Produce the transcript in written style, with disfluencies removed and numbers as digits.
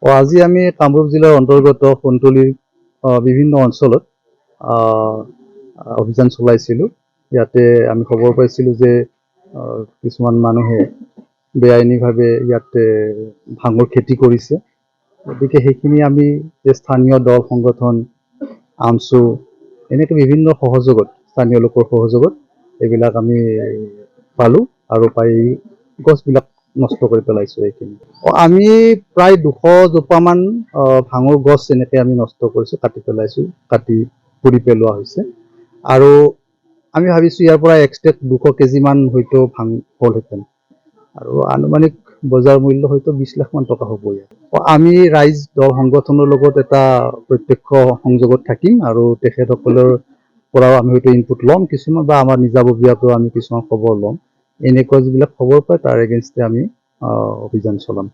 আজি আমি কামৰূপ জিলাৰ অন্তৰ্গত সোণতলীৰ বিভিন্ন অঞ্চলত অভিযান চলাইছিলোঁ। ইয়াতে আমি খবৰ পাইছিলোঁ যে কিছুমান মানুহে বেআইনীভাৱে ইয়াতে ভাঙৰ খেতি কৰিছে। গতিকে সেইখিনি আমি স্থানীয় দল সংগঠন আমচু এনেকৈ বিভিন্ন সহযোগত স্থানীয় লোকৰ সহযোগত এইবিলাক আমি পালোঁ আৰু পাই গছবিলাক নষ্ট কৰি পেলাইছোঁ। এইখিনি আমি প্ৰায় 200 জোপামান ভাঙৰ গছ এনেকৈ আমি নষ্ট কৰিছোঁ, কাটি পেলাইছোঁ, কাটি পুৰি পেলোৱা হৈছে। আৰু আমি ভাবিছোঁ ইয়াৰ পৰা এক্সট্ৰেক্ট 200 কেজিমান হয়তো ভাং হ'লহেঁতেন আৰু আনুমানিক বজাৰ মূল্য হয়তো 20 লাখমান টকা হ'ব। আমি ৰাইজ দল সংগঠনৰ লগত এটা প্ৰত্যক্ষ সংযোগত থাকিম আৰু তেখেতসকলৰ পৰাও আমি হয়তো ইনপুট ল'ম কিছুমান, বা আমাৰ নিজাববীয়াকৈ আমি কিছুমান খবৰ ল'ম। এনেকুৱা যিবিলাক খবৰ পায় তাৰ এগেইনষ্টে আমি অভিযান চলাম।